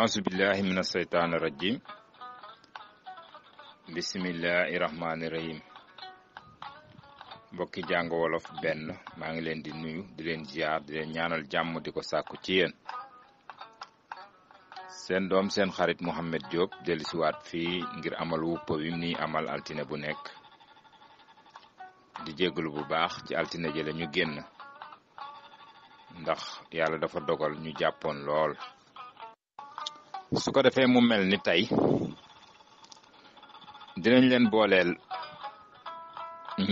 أعوذ بالله من الشيطان الرجيم بسم الله الرحمن الرحيم mbokki jàng wolof benn maa ngi leen di nuyu di leen ziar di leen ñaanal jàmm di ko sàkku ci yéen seen doom seen xarit Mouhamed Diop dellusiwaat fii ngir amal wuppa wi ni amal altine bu nekk di jégalu bu baax ci altine jële ñu génn ndax yàlla dafa dogal ñu jàppoon lool su ko defee mu mel ni tey dinañ leen booleel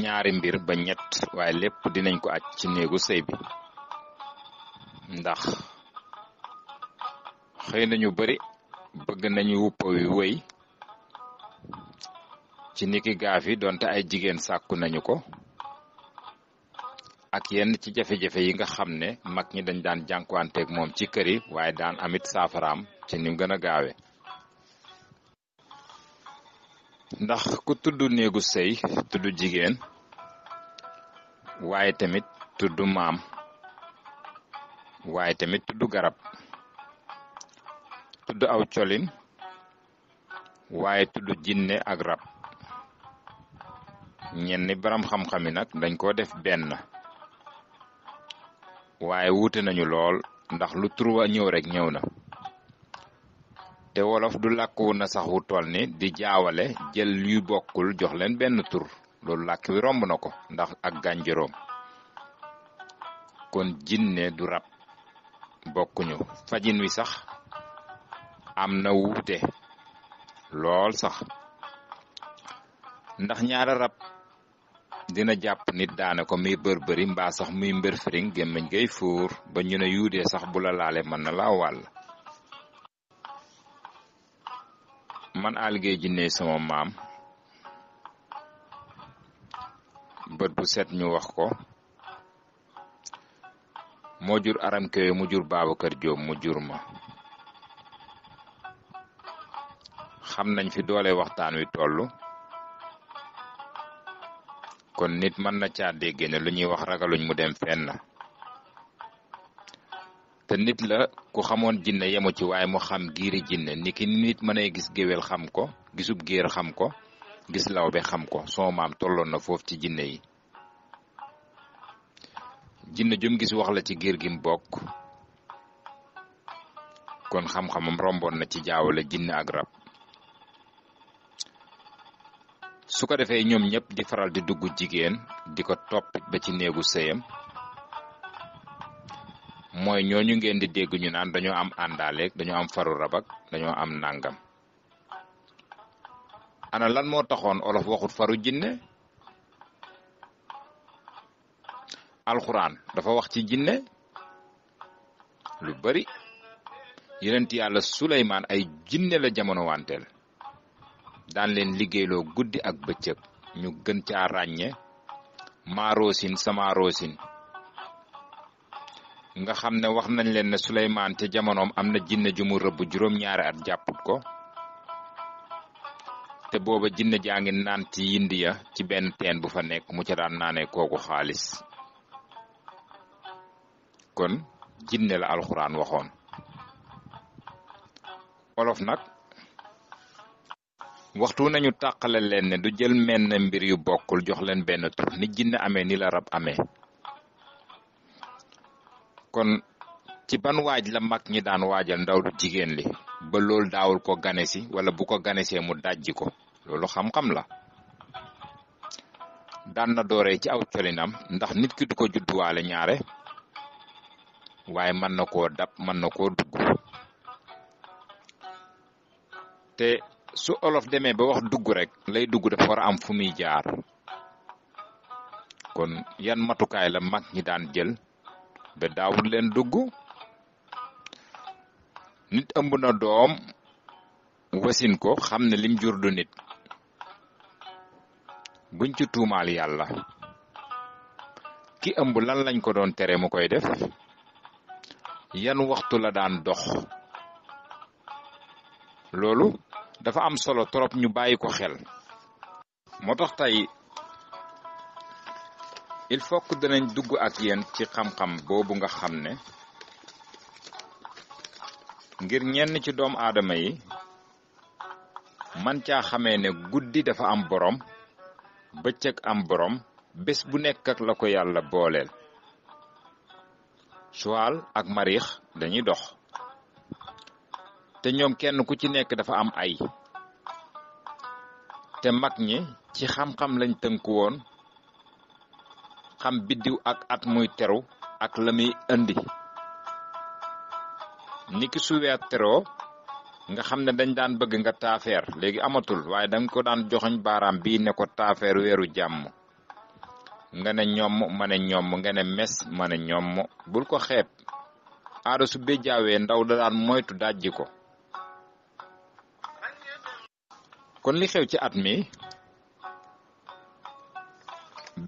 ñaari mbir ba ñett waaye lépp dinañ ko aj ci néegu sëy bi ndax xëy na ñu bari bëgg nañu wuppa wi wëy ci niki gaaf yi donte ay jigéen sàkku nañu ko ak yenn ci jafe-jafe yi nga xam ne mag ñi dañ daan jànkuwanteeg moom ci kër yi waaye daan amit saafaraam ci nim gën a gaawe ndax ku tudd néegu sëy tudd jigéen waaye tamit tudd maam waaye tamit tudd garab tudd aw colin waaye tudd jinne ak rab ñenn baram xam-xami nag dañ ko def benn waaye wuute nañu lool ndax lu tur wa ñëw rek ñëw na te wolof du làkk wu na sax wu toll ni di jaawale jël yu bokkul jox leen benn tur loolu làkk wi romb na ko ndax ak gànjaroom kon jinne du rab bokkuñu fajin wi sax am na wuute lool sax ndax ñaara rab dina jàpp nit daane ko muy bërbëri mbaa sax muy mbër firiŋ gémmiñ gay fuur ba ñu ne yuudee sax bu la laale mën na laa wàll man algey jinne sama maam bët bu set ñu wax ko moo jur aram kewe mu jur Babacar Jóob mu jur ma xam nañ fi doole waxtaan wi tollu kon nit mën na caa dégg ne lu ñuy wax ragaluñ mu dem fenn te nit la ku xamoon jinne yemu ci waaye mu xam giiri jinne niki nit mënay gis géwél xam ko gisub géer xam ko gis lawbe xam ko sama maam tolloon na foofu ci jinne yi jinne jum gis wax la ci giir gi mu bokk kon xam-xamam romboon na ci jaawale jinne ak rab su ko defee ñoom ñëpp di faral di dugg jigéen di ko toppit ba ci néegu sëyam mooy ñooñu ngeen di dégg ñu naan dañoo am àndaaleeg dañoo am faru rabak dañoo am nangam ana lan moo taxoon olof waxut faru jinne alxuraan dafa wax ci jinne lu bari yonent yàlla Suleymaan ay jinne la jamono wanteel daan leen liggéeyloo guddi ak bëccëg ñu gën caa ràññe maaroosin samaarosin nga xam ne wax nañ leen ne Suleymaan ca jamonoom am na jinne ju mu rëbb juróom-ñaari at jàpput ko te booba jinne jaa ngi naan ci yindiya ci benn teen bu fa nekk mu ca daan naanee kooku xaalis kon jinne la alxuraan waxoon olof nag waxtu nañu tàqale leen ne du jël menn mbir yu bokkul jox leen benn tur ni jinne amee ni la rab amee kon ci ban waaj la mag ñi daan waajal ndaw lu jigéen li ba loolu daawul ko ganesi wala bu ko ganesee mu dajji ko loolu xam-xam la daan na dooree ci aw colinam ndax nit ki du ko judduwaale ñaare waaye mën na koo dab mën na koo dugg te su olof demee ba wax dugg rek lay dugg dafa war a am fu muy jaar kon yan matukaay la mag ñi daan jël ba daawul leen dugg nit ëmb na doom wasin ko xam ne lim jur du nit buñ ci tuumaal yàlla ki ëmb lan lañ ko doon tere mu koy def yan waxtu la daan dox loolu dafa am solo trop ñu bàyyi ko xel moo tax tey il faut que danañ dugg ak yéen ci xam-xam boobu nga xam ne ngir ñenn ci doom aadama yi man caa xamee ne guddi dafa am borom bëccëg am borom bés bu nekk ak la ko yàlla booleel. Suwaal ak Mariix dañuy dox te ñoom kenn ku ci nekk dafa am ay te mag ñi ci xam-xam lañ tënku woon xam biddiw ak at muy teru ak la muy indi niki su weer teroo nga xam ne dañ daan bëgg nga taafeer léegi amatul waaye danga ko daan joxoñ baaraam bii ne ko taafeer weeru jàmm nga ne ñomm ma ne ñomm nga ne mes ma ne ñomm bul ko xeeb aada su béjjaawee ndaw da daan moytu dajji ko. kon li xew ci at mi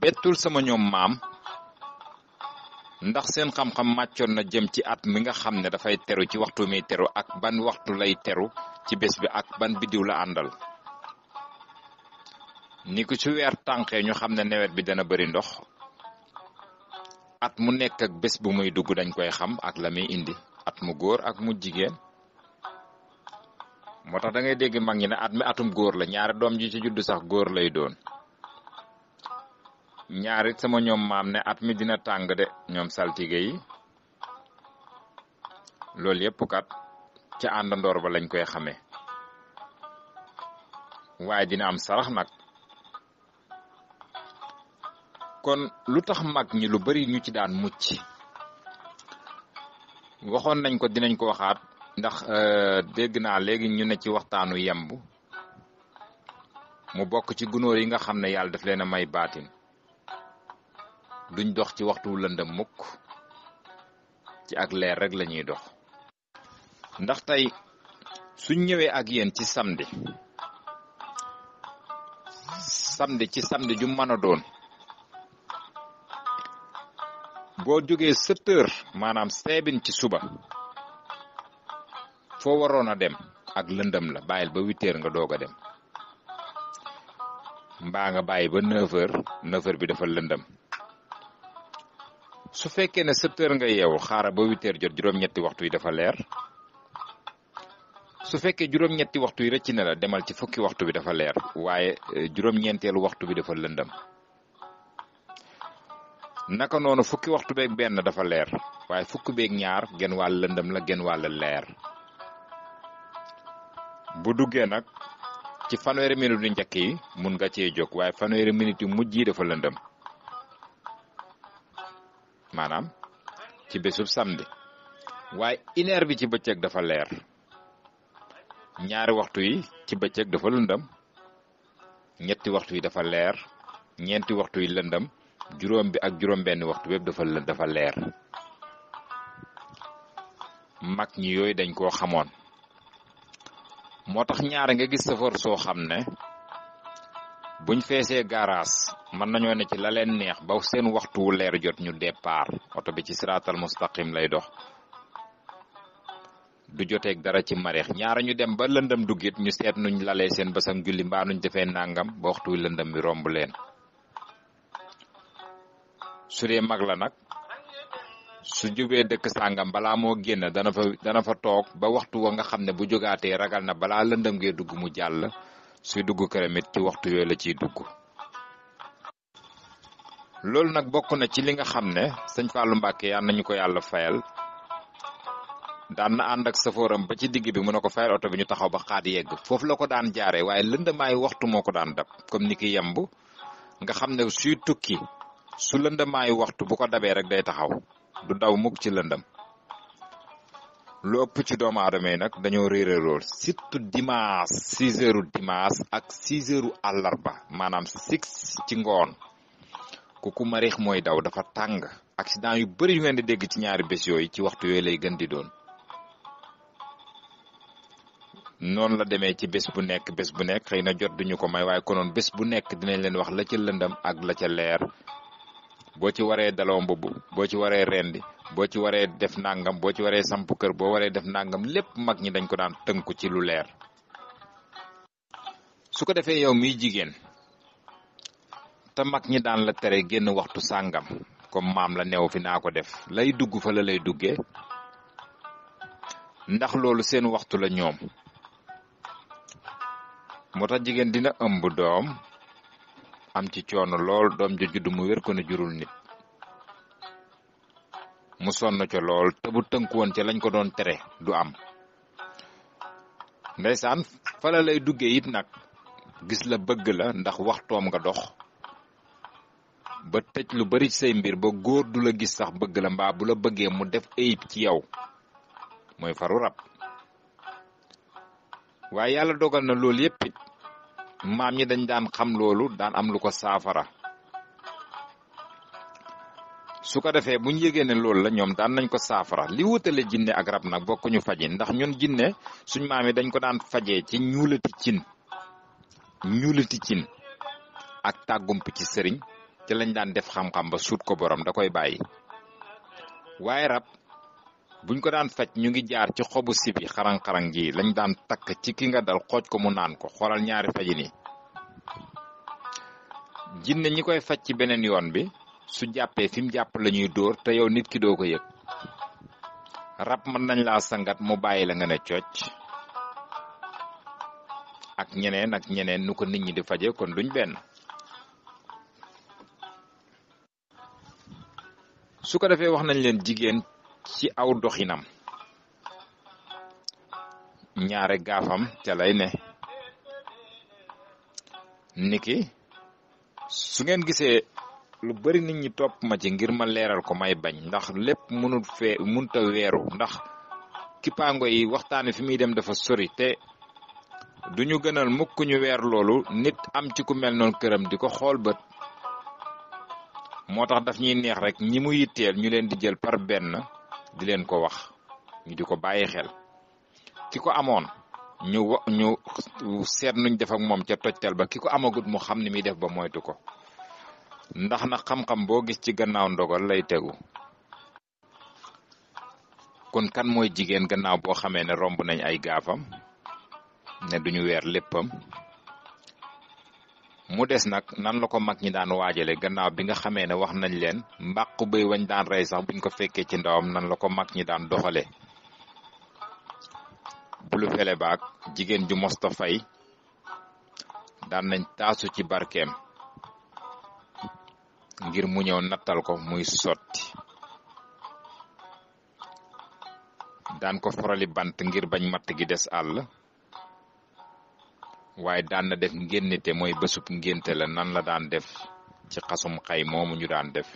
bettul sama ñoom maam ndax seen xam-xam màccoon na jëm ci at mi nga xam ne dafay teru ci waxtu mi teru ak ban waxtu lay teru ci bés bi ak ban biddiw la àndal. ni ko ci weer tànqee ñu xam ne nawet bi dana bari ndox at mu nekk ak bés bu muy dugg dañ koy xam ak la muy indi at mu góor ak mu jigéen. moo tax da ngay dégg mag ñi ne at mi atum góor la ñaari doom ji ci judd sax góor lay doon. ñaarit sama ñoom maam ne at mi dina tàng de ñoom saltige yi loolu yépp kat ca àndandoor ba lañ koy xamee waaye dina am sarax nag. kon lu tax mag ñi lu bari ñu ci daan mucc waxoon nañ ko dinañ ko waxaat ndax dégg naa léegi ñu ne ci waxtaanu yemb mu bokk ci gunóor yi nga xam ne yàlla daf leen a may baatin duñ dox ci waxtu lëndëm mukk ci ak leer rek lañuy dox. ndax tey suñ ñëwee ak yéen ci samedi ci samedi ju mën a doon boo jógee 7 heures maanaam 7 ci suba foo waroon a dem ak lëndëm la bàyyil ba 8 heures nga doog a dem mbaa nga bàyyi ba 9 heures 9 heures bi dafa lëndëm. su fekkee ne 7 heures nga yeewu xaaral ba 8 heures jot juróom-ñetti waxtu yi dafa leer su fekkee juróom-ñetti waxtu yi rëcc na la demal ci fukki waxtu bi dafa leer waaye juróom-ñeenteelu waxtu bi dafa lëndëm. naka noonu fukki waxtu beeg benn dafa leer waaye fukki beeg ñaar genn wàll lëndëm la genn wàll leer. bu duggee nag ci fanweeri minute yu njëkk yi mun nga cee jóg waaye fanweeri minute yu mujj yi dafa lëndëm maanaam ci bésub samedi waaye 1 heure bi ci bëccëg dafa leer ñaari waxtu yi ci bëccëg dafa lëndëm ñetti waxtu yi dafa leer ñeenti waxtu yi lëndëm juróom bi ak juróom benn waxtu bépp dafa leer. mag ñi yooyu dañ koo xamoon moo tax ñaare nga gis safar soo xam ne buñ feesee garage mën nañoo ne ci la leen neex ba seen waxtu wu leer jot ñu départ oto bi ci siraatal mustaqim lay dox du joteeg dara ci mareex ñaara ñu dem ba lëndëm duggit ñu seet nuñ lalee seen basang julli mbaa nuñ defee nangam ba waxtu wi lëndëm bi romb leen. su dee mag la nag su jubee dëkk sàngam balaa moo génn dana fa toog ba waxtu wa nga xam ne bu jógaatee ragal na balaa lëndëm ngee dugg mu jàll suy dugg këram it ci waxtu yooyu la ciy dugg. loolu nag bokk na ci li nga xam ne sëñ Fallou Mbacke yal nañu ko yàlla fayal daan na ànd ak safooram ba ci digg bi mu ne ko fayal oto bi ñu taxaw ba xaat yegg foofu la ko daan jaaree waaye lëndamaayu waxtu moo ko daan dab comme ni ki yemb nga xam ne suy tukki su lëndamaayu waxtu bu ko dabee rek day taxaw du daw mukk ci lëndam. lu ëpp ci doomu aadama yi nag dañoo réere lool surtout dimanche 6 heures dimanche ak 6 heures àllarba maanaam 6 ci ngoon ku marix mooy daw dafa tàng accident yu bari yu ngeen di dégg ci ñaari bés yooyu ci waxtu yooyu lay gën di doon. noonu la demee ci bés bu nekk xëy na jot duñu ko may waaye konoon bés bu nekk dinañ leen wax la ca lëndam ak la ca leer boo ci waree daloo mbubb boo ci waree rendi boo ci waree def nangam boo ci waree samp kër boo waree def nangam lépp mag ñi dañ ko daan tënku ci lu leer. su ko defee yow miy jigéen te mag ñi daan la tere génn waxtu sàngam comme maam la neew fi naa ko def lay dugg fa la lay duggee ndax loolu seen waxtu la ñoom. moo tax jigéen dina ëmb doom am ci coono lool, doom ja judd mu wér ko ne jurul nit, mu sonn ca lool te bu tënku woon ca lañ ko doon tere du am. ndeysaan fala lay duggee it nag gis la bëgg la ndax waxtoom nga dox ba tëj lu bari say mbir ba góor du la gis sax bëgg la, mbaa bu la bëggee mu def ayib ci yow, mooy faru rab. waaye yàlla dogal na loolu yépp it maam ñi dañ daan xam loolu, daan am lu ko saafara. su ko defee buñ yégee ne loolu la ñoom daan nañ ko saafara. li wutale jinne ak rab nag bokkuñu faji, ndax ñun jinne suñ maam yi dañ ko daan fajee ci ñuulati cin ak tàggump ci sëriñ, ci lañ daan def xam-xam ba suut ko borom da koy bàyyi. waaye rab buñ ko daan faj ñu ngi jaar ci xobu sibi xarang-xarang ji lañ daan takk ci ki nga dal xooj ko mu naan ko. xoolal ñaari faji ni jinne ñi koy faj ci beneen yoon bi su jàppee fi mu jàpp la ñuy dóor te yow nit ki doo ko yëg. rab mën nañ laa sangat mu bàyyi la nga ne cooc, ak ñeneen nu ko nit ñi di faje kon duñ benn. su ko defee wax nañ leen jigéen ci aw doxinam ñaare gaafam ca lay ne. niki su ngeen gisee lu bari nit ñi topp ma ci ngir ma leeral ko may bañ, ndax lépp munta weeru, ndax kippaango yi waxtaane fi muy dem dafa sori te duñu gënal mukk ñu weer loolu nit am ci ku mel noonu këram di ko xool bët. moo tax daf ñuy neex rek ñi mu yitteel ñu leen di jël par benn di leen ko wax, ñu di ko bàyyi xel. ki ko amoon ñu seet nuñ def ak moom ca tojtal ba, ki ko amagut mu xam ni muy def ba moytu ko, ndax na xam-xam boo gis ci gannaaw ndogal lay tegu. kon kan mooy jigéen gannaaw boo xamee ne romb nañ ay gaafam ne duñu weer léppam? mu des nag nan la ko mag ñi daan waajale gannaaw bi nga xamee ne wax nañ leen mbàqu bëy wañ daan rey sax buñ ko fekkee ci ndawam nan la ko mag ñi daan doxale. bulu fele baak jigéen ju mosta fay daan nañ taasu ci barkeem ngir mu ñëw nattal ko muy sotti. daan ko forali bant ngir bañ matt gi des àll. waaye daan na def ngénnite mooy bésub ngénte la nan la daan def ci xasum xay moomu ñu daan def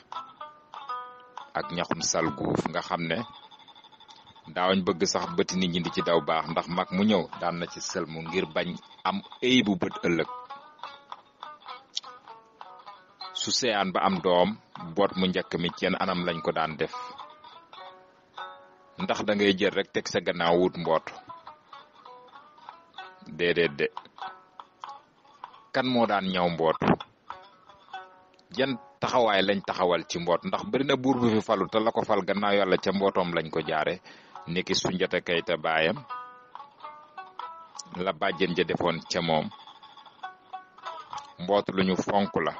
ak ñaxum salguuf nga xam ne daawuñ bëgg sax bëti nit ñi di ci daw baax, ndax mag mu ñëw daan na ci sëlmu ngir bañ am ay bu bët ëllëg. su seyaan ba am doom boot mu njëkk mi ci anam lañ ko daan def, ndax da ngay jël rek teg sa gannaaw wut mboot. déedéet de. kan moo daan ñaw mboot? jan taxawaay lañ taxawal ci mboot, ndax bari na buur bu fi falu te la ko fal gannaaw yàlla ca mbootoom lañ ko jaare, niki Sunjata Kayta baayam la bàjjen ja defoon ca moom. mboot lu ñu fonk la,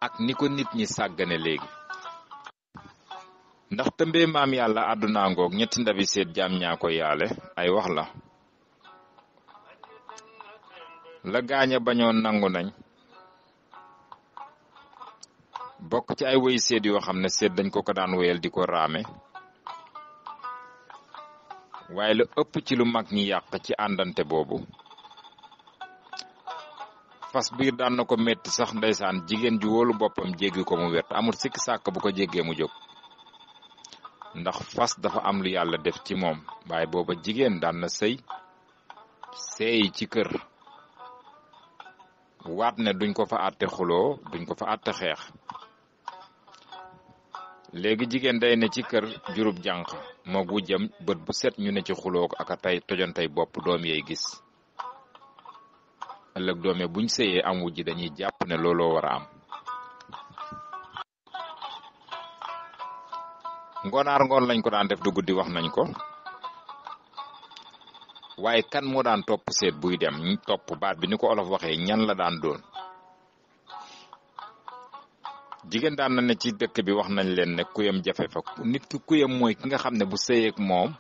ak ni ko nit ñi sàggane léegi. ndax tëmbee maam yàlla àdduna ngoog ñetti ndabi seet jaam ñaa ko yaale ay wax la gaaña bañoon nangu nañ. bokk ci ay woy seet yoo xam ne seet dañ ko daan wéyal di ko raame. waaye lu ëpp ci lu mag ñi yàq ci àndante boobu fas biir daan na ko metti sax ndeysaan, jigéen ju wóolu boppam jéggi ko mu wet amul sikk sàkk bu ko jéggee mu jóg, ndax fas dafa am lu yàlla def ci moom. waaye booba jigéen daan na seey ci kër, waat ne duñ ko fa àtte xuloo, duñ ko fa àtte xeex. léegi jigéen day ne ci kër jurub jànq moog wu jëm bët bu set ñu ne ci xuloo ak a tey tojantey bopp doom yey gis. ëllëg doome buñ sëyee am wujj dañuy jàpp ne looloo war a am. ngoonaar ngoon lañ ko daan def du guddi wax nañ ko. waaye kan moo daan topp seet buy dem? ñu topp baat bi ni ko olof waxee ñan la daan doon. jigéen daan na ne ci dëkk bi wax nañ leen ne kuyam jafe fa. nit ki kuyam mooy ki nga xam ne bu sëyeeg moom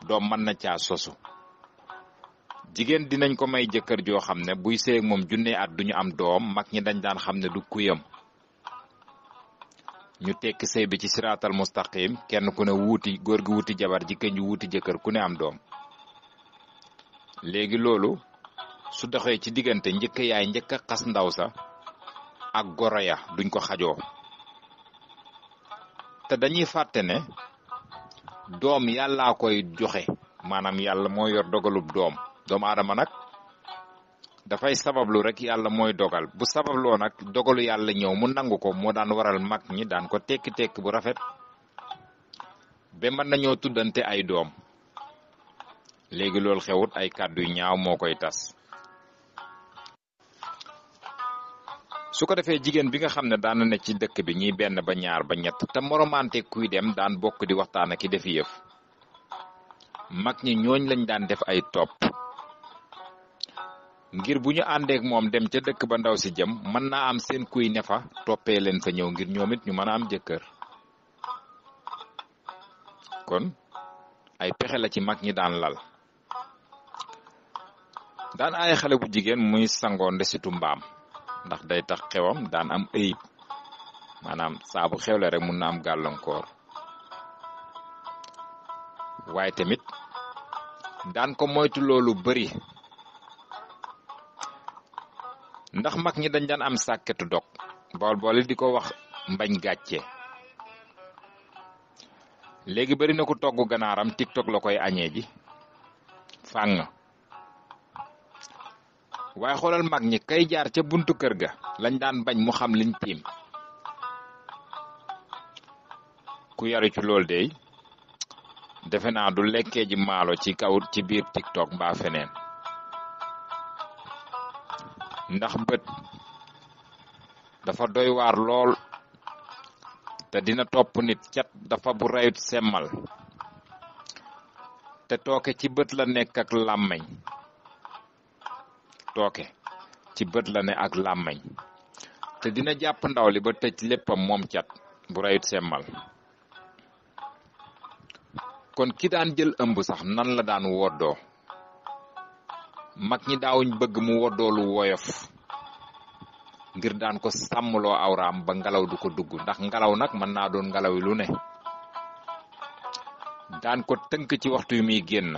doom mën na caa sosu jigéen dinañ ko may jëkkër joo xam ne buy sëy ak moom junne at duñu am doom mag ñi dañ daan xam ne du kuyam ñu tekki sëy bi ci siraatal mustaqim kenn ku ne wuuti góor gi wuuti jabar jigéen ji wuuti jëkkër ku ne am doom léegi loolu su doxee ci diggante njëkk yaay njëkk a xas ndaw sa ak goro ya duñ ko xajoo te dañuy fàtte ne doom yàllaa koy joxe maanaam yàlla moo yor dogalub doomu aadama nag dafay sabablu rek yàlla mooy dogal bu sababloo nag dogalu yàlla ñëw mu nangu ko moo daan waral mag ñi daan ko tekki bu rafet ba mën nañoo tuddante ay doom léegi loolu xewut ay kàddu yu ñaaw moo koy tas su ko defee jigéen bi nga xam ne daan na ne ci dëkk bi ñiy benn ba ñaar ba ñett te moromante kuy dem daan bokk di waxtaan ak ki def yëf mag ñi ñooñ lañ daan def ay topp ngir bu ñu àndeek moom dem ca dëkk ba ndaw si jëm mën naa am seen kuy ne fa toppee leen fa ñëw ngir ñoom it ñu mën a am jëkkër kon ay pexe la ci mag ñi daan lal daan ay xale bu jigéen muy sangoo ndesitu mbaam ndax day tax xewam daan am ayib maanaam saa bu xewle rek mun na am gàllankoor waaye tamit daan ko moytu loolu bari ndax mag ñi dañ daan am sàkketu dog bool di ko wax mbañ gàcce léegi bari na ko togg ganaaram TikTok la koy añee ji fàng waaye xoolal mag ñi kay jaar ca buntu kër ga lañ daan bañ mu xam liñ tiim ku yaru ci lool de defe naa du lekkee ji maalo ci kaw ci biir TikTok mbaa feneen ndax bët dafa doy waar lool te dina topp nit cat dafa bu rayut semmal te tooke ci bët la nekk ak làmmeñ tooke ci bët la ne ak làmmeñ te dina jàpp ndaw li ba tëj léppam moom cat bu rayut semmal kon ki daan jël ëmb sax nan la daan woddoo mag ñi daawuñ bëgg mu woddoo lu woyof ngir daan ko sàmmloo awraam ba ngelaw du ko dugg ndax ngelaw nag mën naa doon ngelaw lu ne daan ko tënk ci waxtu yu muy génn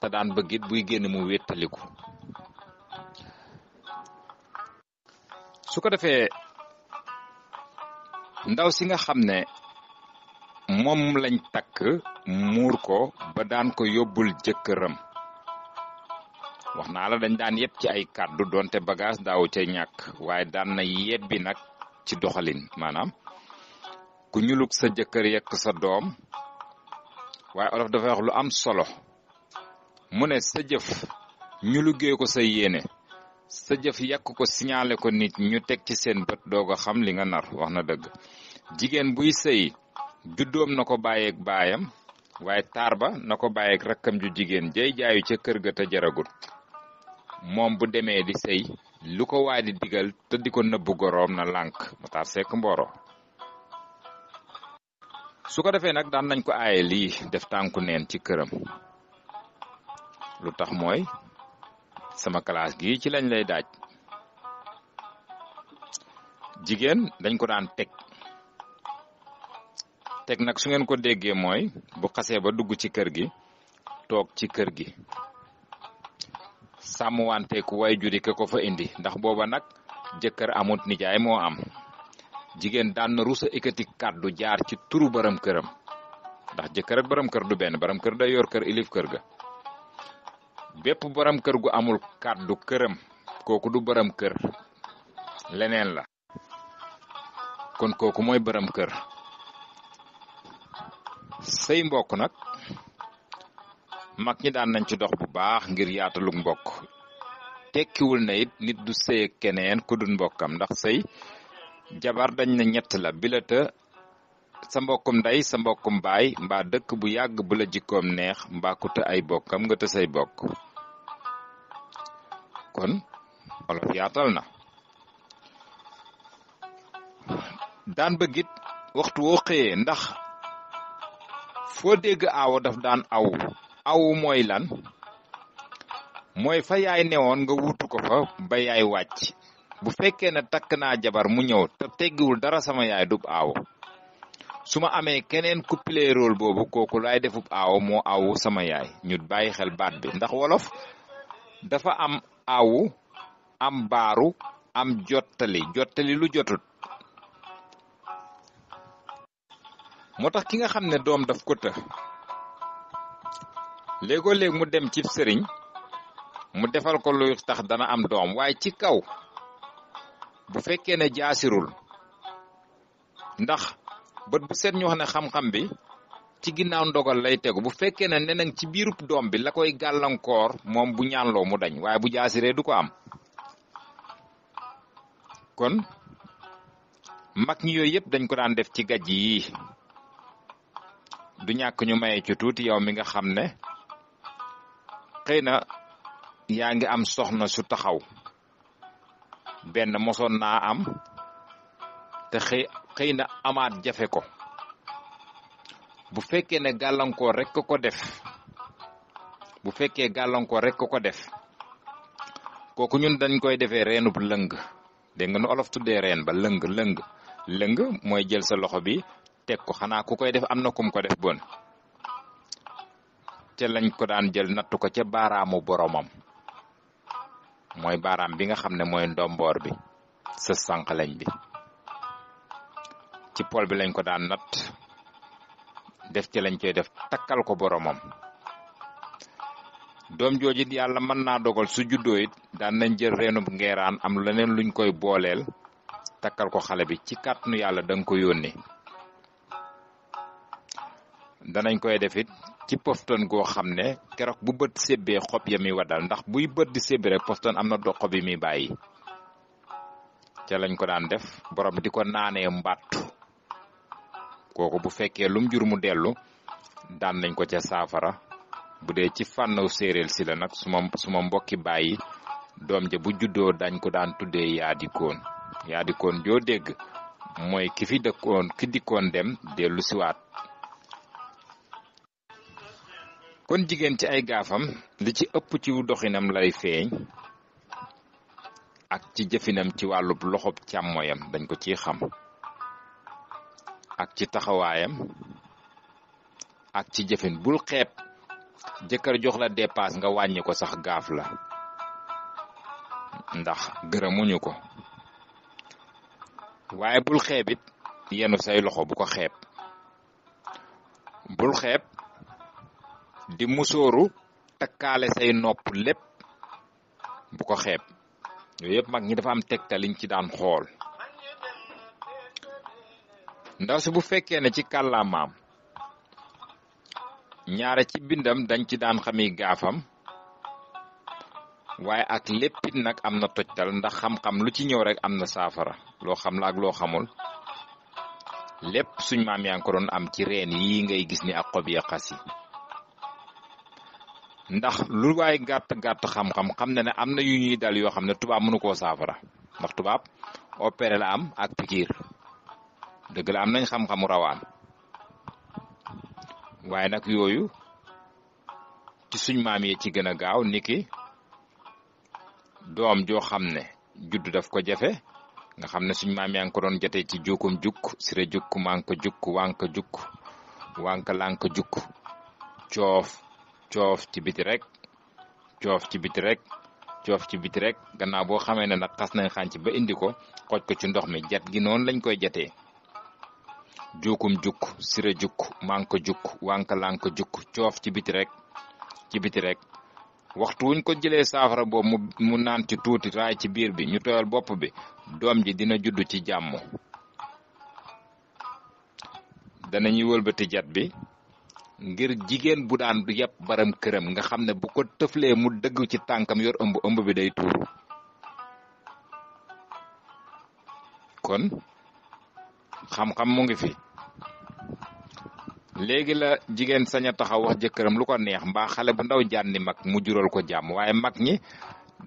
te daan bëggit buy génn mu wéttaliku su ko defee ndaw si nga xam ne moom lañ takk muur ko ba daan ko yóbbul jëkkëram wax naa la dañ daan yépp ci ay kàddu donte bagage daaw ca ñàkk waaye daan na yebbi nag ci doxalin maanaam ku ñuluk sa jëkkër yekk sa doom waaye olof dafa wax lu am solo mu ne sa jëf ñu liggéey ko sa yéene sa jëf yàq ko signalé ko nit ñu teg ci seen bët doog a xam li nga nar wax na dëgg jigéen buy sëy juddoom na ko bàyyeeg baayam waaye taar ba na ko bàyyeeg rakkam ju jigéen jay jaayu ca kër ga te jaragut moom bu demee di sëy lu ko waay di digal te di ko nëbbu goroom na lànk mu taar sekk mboro su ko defee nag daan nañ ko aaye lii def tànku neen ci këram lu tax mooy sama classe gi ci lañ lay daaj jigéen dañ ko daan teg nag su ngeen ko déggee mooy bu xasee ba dugg ci kër gi toog ci kër gi sàmm wante ku way juri ke ko fa indi ndax booba nag jëkkër amut nijaay moo am jigéen daan na rusa ekkati kàddu jaar ci turu baram këram ndax jëkkër ak baram kër du benn baram kër day yor kër ilif kër ga bépp baram kër gu amul kàddu këram kooku du baram kër leneen la kon kooku mooy baram kër say mbokk nag mag ñi daan nañ ci dox bu baax ngir yaatalug mbokk tekkiwul na it nit du sëy keneen ku dul mbokkam ndax sëy jabar dañ na ñett la bilata sa mbokkum ndey sa mbokkum baay mbaa dëkk bu yàgg bu la jikkoom neex mbaa ku te ay bokkam nga te say bokk kon olof yaatal na daan bëggit waxtu woo xëyee ndax foo dégg aawo daf daan awu mooy lan mooy fa yaay newoon nga wutu ko fa ba yaay wàcc bu fekkee ne takk naa jabar mu ñëw te teggiwul dara sama yaay dub aawo su ma amee keneen ku play rôle boobu kooku laay defub aawo moo awu sama yaay ñu bàyyi xel baat bi ndax wolof dafa am awu am baaru am jottali lu jotut moo tax ki nga xam ne doom daf ko të léegoo léeg mu dem ci sëriñ mu defal ko luy tax dana am doom waaye ci kaw bu fekkee ne jaasirul ndax bët bu set ñu wax ne xam-xam bi ci ginnaaw ndogal lay tegu bu fekkee ne nenang ci biirub doom bi la koy gàllankoor moom bu ñaanloo mu dañ waaye bu jaasiree du ko am kon mag ñi yooyu yëpp dañ ko daan def ci gajj yi du ñàkk ñu maye ci tuuti yow mi nga xam ne xëy na yaa ngi am soxna su taxaw benn mosoon naa am te xëy na amaat jafe ko bu fekkee ne gàllankoor rek ko def bu fekkee gàllankoor rek ko def kooku ñun dañ koy defee reenub lëng dégg nga nu olof tuddee reen ba lëng mooy jël sa loxo bi teg ko xanaa ku koy def am na kum ko def bon te lañ ko daan jël nattu ko ca baaraamu boromam mooy baaraam bi nga xam ne mooy ndomboor bi sa sànq lañ bi ci pol bi lañ ko daan natt def ci lañ koy def takkal ko boromam doom jooju yàlla mën naa dogal su juddoo it daan nañ jël reenub ngeeraan am leneen luñ koy booleel takkal ko xale bi ci kàttanu yàlla da nga ko yónnee danañ koy def it ci pofton goo xam ne keroog bu bët sébbee xob ya mi waddal ndax buy bët di sébbi rek pofton am na do xob yi mi bàyyi ca lañ ko daan def borom di ko naanee mbàttu kooku bu fekkee lum jur mu dellu daan nañ ko ca saafara bu dee ci fànnaw séeréel si la nag suma mbokki bàyyi doom ja bu juddoo dañ ko daan tuddee yaadikoon joo dégg mooy ki dikkoon dem dellu siwaat kon jigéen ci ay gaafam li ci ëpp ci doxinam lay feeñ ak ci jëfinam ci wàllub loxob càmmoyam dañ ko ciy xam ak ci taxawaayam ak ci jëfin bul xeeb jëkkër jox la dépasse nga wàññi ko sax gaaf la ndax gërëmuñu ko waaye bul xeebit yenu say loxo bu ko xeeb bul xeeb di musóoru takkaale say nopp lépp bu ko xeeb yooyu yëpp mag ñi dafa am tegtaliñ ci daan xool ndaw si bu fekkee ne ci kàllaamaam ñaare ci bindam dañ ci daan xami gaafam waaye ak léppit nag am na tojtal ndax xam-xam lu ci ñëw rek am na saafara loo xam la ak loo xamul lépp suñ maam yaa ngi ko doon am ci reen yi ngay gis ni ak xob ya xas yi ndax lu waay gàtt xam-xam xam na ne am na yu ñuy dal yoo xam ne tubaab mënu koo saafara ndax tubaab opéré la am ak pikiir dëgg la am nañ xam-xamu rawaan waaye nag yooyu ci suñ maam yi ci gën a gaaw niki doom joo xam ne judd daf ko jafe nga xam ne suñ maam yaa ngi ko doon jotee ci jukkum jukk sire jukk mank jukk wank jukk wank lank jukk coof ci biti rek coof ci biti rek gannaaw boo xamee ne nag xas nañ xànc ba indi ko xooj ko ci ndox mi jat gi noonu lañ koy jatee jukum jukk sire jukk mank jukk wank lank jukk coof ci biti rek waxtu wuñ ko jëlee saafara boobu mu naan ci tuuti raay ci biir bi ñu tooyal bopp bi doom ji dina judd ci jàmm danañuy wëlbati jat bi ngir jigéen bu daan du yàpp baram këram nga xam ne bu ko tëflee mu dëgg ci tànkam yor ëmb bi day tuuru kon xam-xam mu ngi fi léegi la jigéen sañ a taxaw wax jëkkëram lu ko neex mbaa xale bu ndaw jànni mag mu jural ko jàmm waaye mag ñi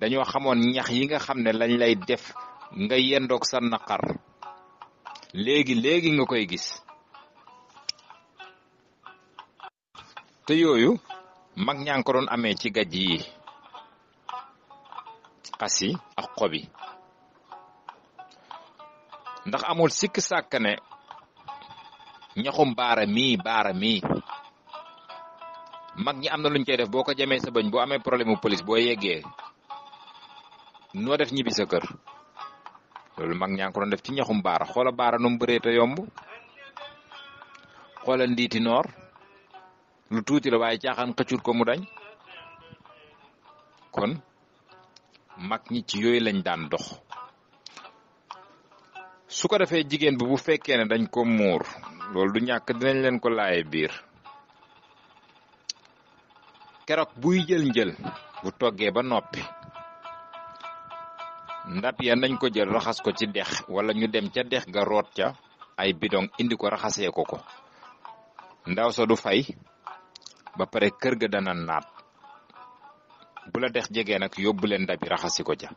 dañoo xamoon ñax yi nga xam ne lañ lay def nga yendoog sa naqar léegi nga koy gis te yooyu mag ñaa ngi ko doon amee ci gajj yi xas yi ak xob yi ndax amul sikk sàkk ne ñaxum baara mii mag ñi am na luñ koy def boo ko jamee sa bëñ boo amee problème mu police boo yeggee noo def ñibbi sa kër loolu mag ñaa ngi ko doon def ci ñaxum baara xoola baara nu mu bëree te yomb xoola ndiiti noor lu tuuti la waaye caaxaan xëccut ko mu dañ kon mag ñi ci yooyu lañ daan dox su ko defee jigéen bi bu fekkee ne dañ ko muur loolu du ñàkk dinañ leen ko laaye biir keroog buy jël njël bu toggee ba noppi ndab ya nañ ko jël raxas ko ci dex wala ñu dem ca dex ga root ca ay bidong indi ko raxasee ko ko ndaw sa du fay ba pare kër ga dana naat bu la dex jegee nag yóbbu leen ndab yi raxasi ko ca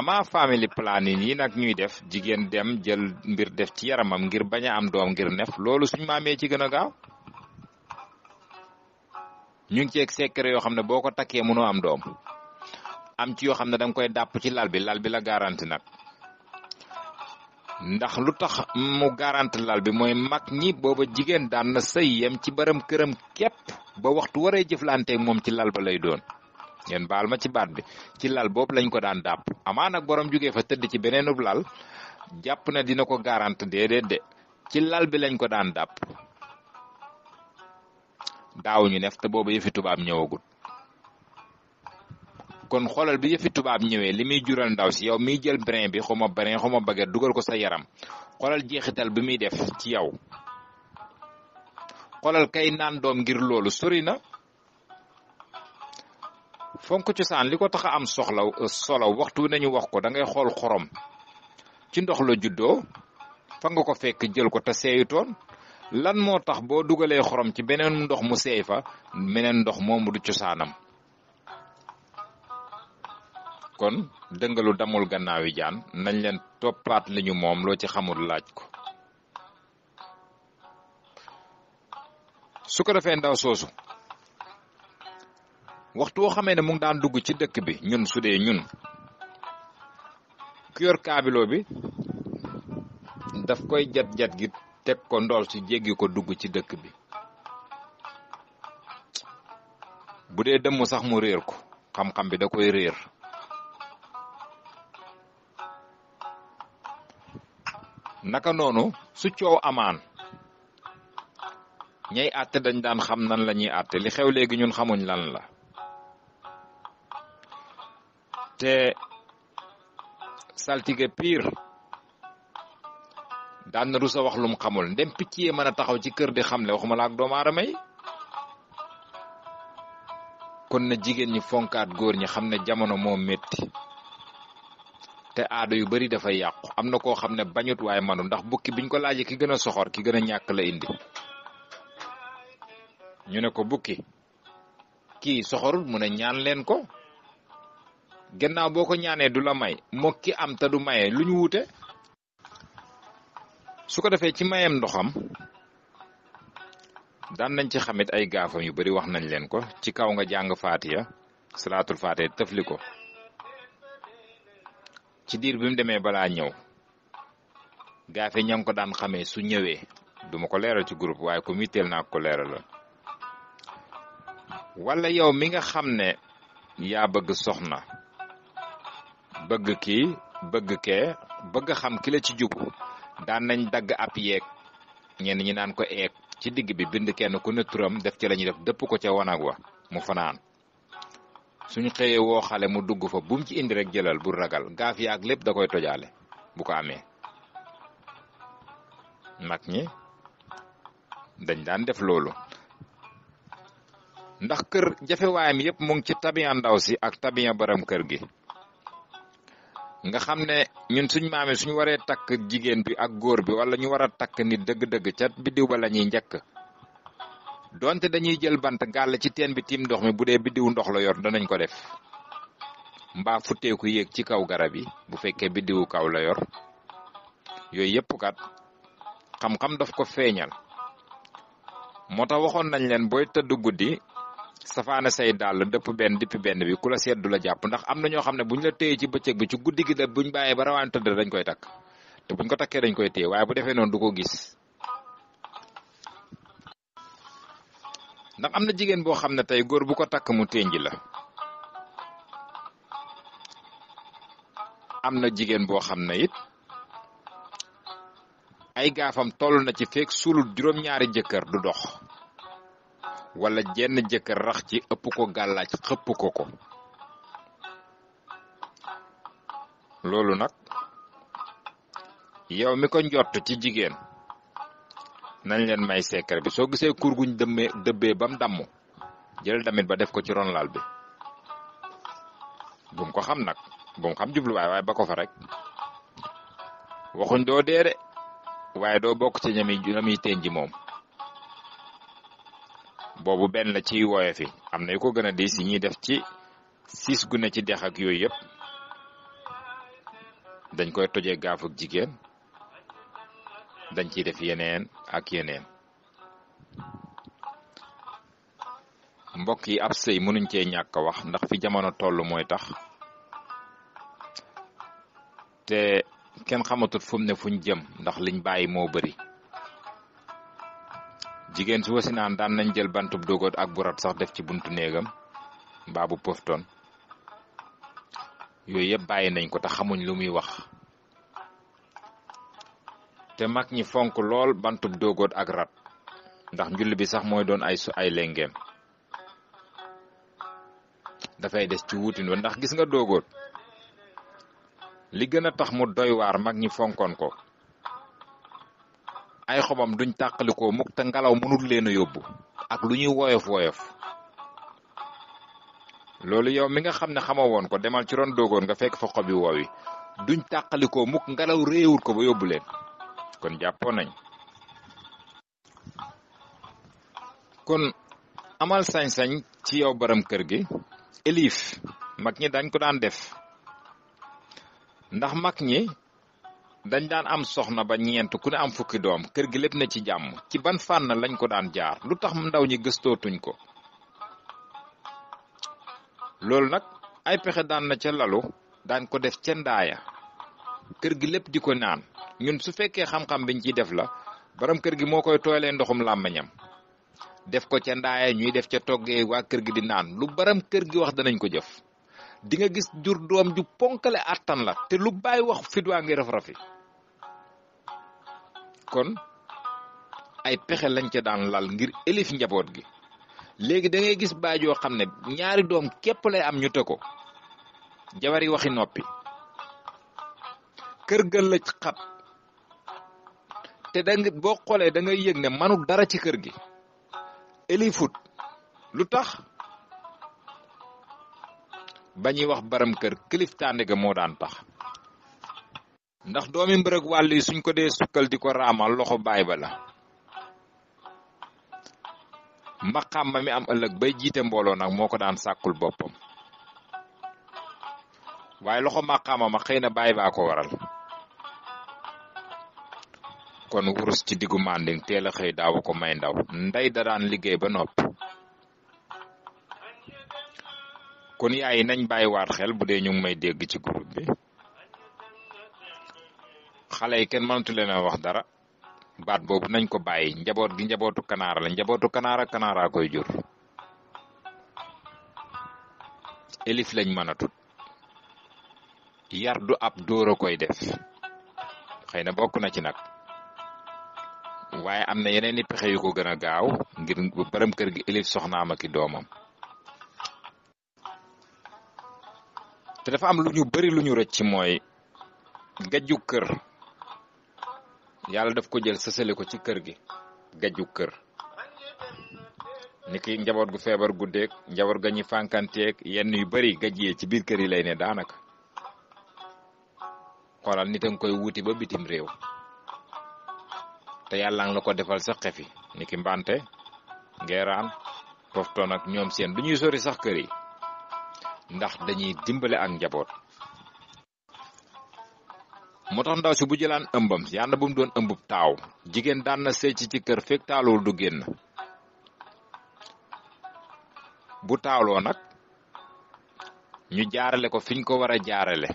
ama family planning yi nag ñuy def jigéen dem jël mbir def ci yaramam ngir bañ a am doom ngir nef loolu suñ maamee ci gën a gaaw ñu ngi ceeg secret yoo xam ne boo ko takkee mënoo am doom am ci yoo xam ne danga koy dàpp ci lal bi la garanti nag ndax lu tax mu garanti lal bi mooy mag ñi booba jigéen daan na sëy yem ci baram këram képp ba waxtu waree jëflanteeg moom ci lal ba lay doon ngeen baal ma ci baat bi ci lal boobu lañ ko daan dàpp amaa nag borom jógee fa tëdd ci beneenub lal jàpp na dina ko garanti déedéet de ci lal bi lañ ko daan dàpp daawuñu nef te booba yëfi tubaab ñëwagut kon xoolal bi yëfi tubaab ñëwee li muy jural ndaw si yow miy jël brin bi xaw ma baguette dugal ko sa yaram xoolal jeexital bi muy def ci yow xoolal kay naan doom ngir loolu sori na fonk cosaan li ko tax a am solo waxtu nañu wax ko da ngay xool xorom ci ndox la juddoo fa nga ko fekk jël ko te seeyutoon lan moo tax boo dugalee xorom ci beneen ndox mu seey fa meneen ndox moomu du cosaanam kon dëngalu damul gannaaw yi jaan nañ leen toppaat li ñu moom loo ci xamul laaj ko su ko defee ndaw soosu waxtu woo xamee ne mu ngi daan dugg ci dëkk bi ñun su dee ñun ku yor kaabilo bi daf koy jat gi teg ko ndool si jéggi ko dugg ci dëkk bi bu dee dëmm sax mu réer ko xam-xam bi da koy réer naka noonu su coow amaan ñay àtte dañ daan xam nan la ñuy àtte li xew léegi ñun xamuñ lan la te saltige piir daan na rusa wax lum xamul ndem picc yee mën a taxaw ci kër di xamle waxuma la ak doomu aadama yi kon na jigéen ñi fonkaat góor ñi xam ne jamono moo metti te aada yu bari dafay yàqu am na koo xam ne bañut waaye manu ndax bukki biñ ko laajee ki gën a soxor ki gën a ñàkk la indi ñu ne ko bukki kii soxorul mu ne ñaan leen ko gannaaw boo ko ñaanee du la may moo ki am te du maye lu ñu wuute su ko defee ci mayem ndoxam daan nañ ci xamit ay gaafam yu bari wax nañ leen ko ci kaw nga jàng faatiya salaatul faatiya tëfli ko ci diir bi mu demee balaa ñëw gaafe ña ngi ko daan xamee su ñëwee duma ko leeral ci groupe waaye ko mitteel naa ko leeral la wala yow mi nga xam ne yaa bëgg soxna bëgg kii bëgg kee bëgg xam ki la ci jubu daan nañ dagg ab yeeg ñenn ñi naan ko eeg ci digg bi bind kenn ku ne turam def ci lañuy def dëpp ko ca wanag wa mu fanaan suñu xëyee woo xale mu dugg fa bu mu ci indi rek jëlal bu ragal gaaf yaag lépp da koy tojaale bu ko amee mag ñi dañ daan def loolu ndax kër jafewaayam yépp mu ngi ci tabiya ndaw si ak tabiya baram kër gi nga xam ne ñun suñ maame suñu waree takk jigéen bi ak góor bi wala ñu war a takk nit dëgg-dëgg ca biddiw ba la ñuy njëkk donte dañuy jël bant gàll ci teen bi tiim ndox mi bu dee biddiwu ndox la yor danañ ko def mbaa futteeku yéeg ci kaw garab yi bu fekkee biddiwu kaw la yor yooyu yëpp kat xam-xam daf ko feeñal moo tax waxoon nañ leen booy tëdd guddi safaane say dàll dëpp benn dippi benn bi ku la seet du la jàpp ndax am na ñoo xam ne buñ la téye ci bëccëg bi ci guddi gi la buñ bàyyee ba rawaan tëdd dañ koy takk te buñ ko takkee dañ koy téye waaye bu defee noonu du ko gis. ndax am na jigéen boo xam ne tey góor bu ko takk mu ténji la am na jigéen boo xam ne it ay gaafam toll na ci fekk suulul juróom-ñaari jëkkër du dox wala jenn jëkkër rax ci ëpp ko gàllaaj xëpp ko loolu nag yow mi ko njott ci jigéen nañ leen may secret bi soo gisee kur guñ dëbbee bam damm jël damit ba def ko ci ron lal bi bum ko xam nag bum xam jubluwaay waaye ba ko fa rek waxuñ doo dee de waaye doo bokk ci ñami teen ji moom boobu benn la ciy wooye fi am na yu ko gën a diis yi ñuy def ci 6 gu ne ci dex ak yooyu yëpp dañ koy tojee gaafuk jigéen dañ ciy def yeneen ak yeneen mbokk yi ab sëy mënuñ cee ñàkk a wax ndax fi jamono toll mooy tax te kenn xamatut fu mu ne fuñ jëm ndax liñ bàyyi moo bari jigéen su wasi naan daan nañ jël bantub dogoot ak burat sax def ci buntu néegam mbaa bu poftoon yooyu yëpp bàyyi nañ ko te xamuñ lu muy wax te mag ñi fonk lool bantub dogoot ak rat ndax njulli bi sax mooy doon ay lengeem dafay des ci wutin wa ndax gis nga dogoot li gën a tax mu doy waar mag ñi fonkoon ko ay xobam duñ tàqalikoo mukk te ngelaw mënul leen a yóbbu ak lu ñuy woyof loolu yow mi nga xam ne xamoo woon ko demal ci ron dogoon nga fekk fa xobi woowi duñ tàqalikoo mukk ngelaw réewul ko ba yóbbu leen kon jàppoo nañ kon amal sañ-sañ ci yow borom kër gi elif mag ñi dañ ko daan def ndax mag ñi dañ daan am soxna ba ñeent ku ne am fukki doom kër gi lépp na ci jàmm ci ban fànn lañ ko daan jaar lu tax ndaw ñi gëstootuñ ko loolu nag ay pexe daan na ca lalu daan ko def ca ndaaya kër gi lépp di ko naan ñun su fekkee xam-xam biñ ciy def la borom kër gi moo koy tooyalee ndoxum làmmiñam def ko ca ndaaya ñuy def ca toggee waa kër gi di naan lu borom kër gi wax danañ ko jëf di nga gis jur doom ju ponkale attan la te lu bàyyi wax fit waa ngi raf-rafi kon ay pexe lañ ca daan lal ngir élif njaboot gi léegi da ngay gis baay joo xam ne ñaari doom képp lay am ñu te ko jabar yi waxi noppi kër ga lëj xat te da nga boo xoolee da ngay yëg ne manul dara ci kër gi élifut lu tax ba ñuy wax baram kër kiliftaande ga moo daan tax ndax doomi mbërëg wàll yi suñ ko dee sukkal di ko raamal loxo baay ba la maqaama mi am ëllëg bay jiite mbooloo nag moo ko daan sàkkul boppam waaye loxo maqaama ma xëy na baay baa ko waral kon wurus ci diggu manding teel a xëy daaw ko may ndaw ndey da daan liggéey ba noppi kon yaay yi nañ bàyyiwaat xel bu dee ñu ngi may dégg ci groupe bi xale yi kenn mënatu leen a wax dara baat boobu nañ ko bàyyi njaboot gi njabootu kanaara la njabootu kanaara koy jur elif lañ mën a tut yar du ab dóor a koy def xëy na bokk na ci nag waaye am na yeneen i pexe yu ko gën a gaaw ngir borom kër gi elif soxnaam ak i doomam te dafa am lu ñu bari lu ñu rëcc mooy gajju kër yàlla daf ko jël sësale ko ci kër gi gajju kër niki njaboot gu feebar guddeeg njaboot ga ñi fànkanteeg yenn yu bari gajjee ci biir kër yi lay ne daanaka xoolal nit a nga koy wuti ba bitim réew te yàlla nga la ko defal sa xefi niki mbante ngeeraan toftoon ak ñoom seen du ñuy sori sax kër yi ndax dañuy dimbale ak njaboot moo tax ndaw si bu jëlaan ëmbam yàlla bu mu doon ëmbub taaw jigéen daan na sëy ci kër fekk taalul du génn bu taawloo nag ñu jaarale ko fiñ ko war a jaarale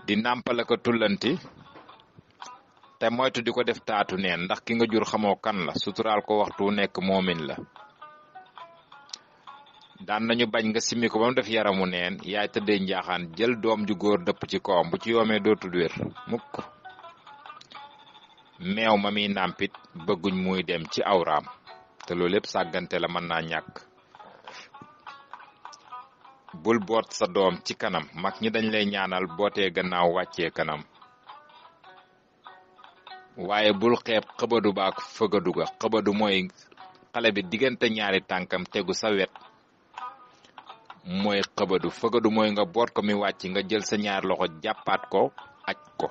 di nàmpale ko tullanti te moytu di ko def taatu neen ndax ki nga jur xamoo kan la suturaal ko waxtu nekk moomin la daan nañu bañ nga simmi ko ba mu def yaramu neen yaay tëddee njaaxaan jël doom ju góor dëpp ci kawam bu ci yoomee dootul wér mukk meew ma muy nàmpit bëgguñ muy dem ci awraam te loolu lépp sàggante la mën naa ñàkk bul boot sa doom ci kanam mag ñi dañ lay ñaanal bootee gannaaw wàccee kanam waaye bul xeeb xëbadu baak fëgadu ga xëbadu mooy xale bi diggante ñaari tànkam tegu sa wet mooy xëbadu fëgadu mooy nga boot ko mi wàcc nga jël sa ñaari loxo jàppaat ko aj ko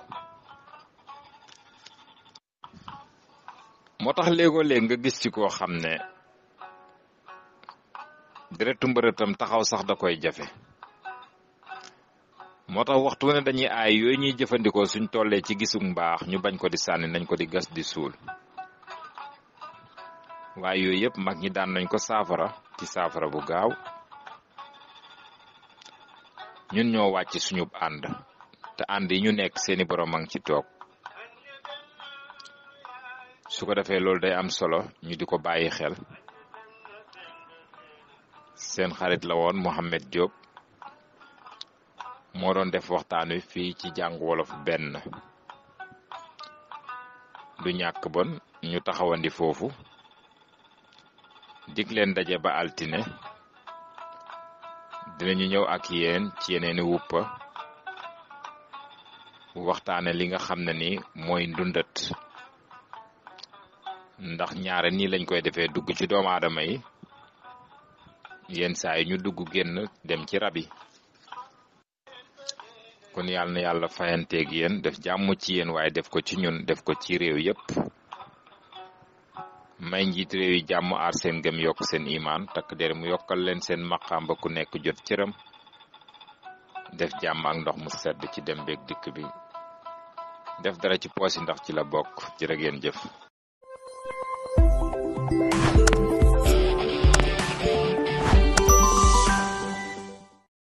moo tax léegoo léeg nga gis ci koo xam ne deretu mbërëtam taxaw sax da koy jafe moo tax waxtu ne dañuy aay yooyu ñuy jëfandikoo suñ tollee ci gisug mbaax ñu bañ ko di sànni nañ ko di gas di suul waaye yooyu yëpp mag ñi daan nañ ko saafara ci saafara bu gaaw ñun ñoo wàcc suñu ànd te ànd yi ñu nekk seeni borom a ngi ci toog su ko defee loolu day am solo ñu di ko bàyyi xel seen xarit la woon Mohamed Diop moo doon def waxtaan wi fii ci jàng wolof benn du ñàkk bon ñu taxawandi foofu dig leen daje ba altine dinañu ñëw ak yéen ci yeneeni wuppa waxtaane li nga xam ne ni mooy ndundat ndax ñaare nii lañ koy defee dugg ci doomu aadama yi yenn saa yi ñu dugg génn dem ci rab yi kon yàlla na yàlla fayanteeg yéen def jàmm ci yéen waaye def ko ci ñun def ko ci réew yépp may njiit réew yi jàmm aar seen gëm yokk seen imaan takk der mu yokkal leen seen maqaam ba ku nekk jot cëram def jàmm ak ndox mu sedd ci dem beeg dikk bi def dara ci poosi ndax ci la bokk jërë ngeen jëf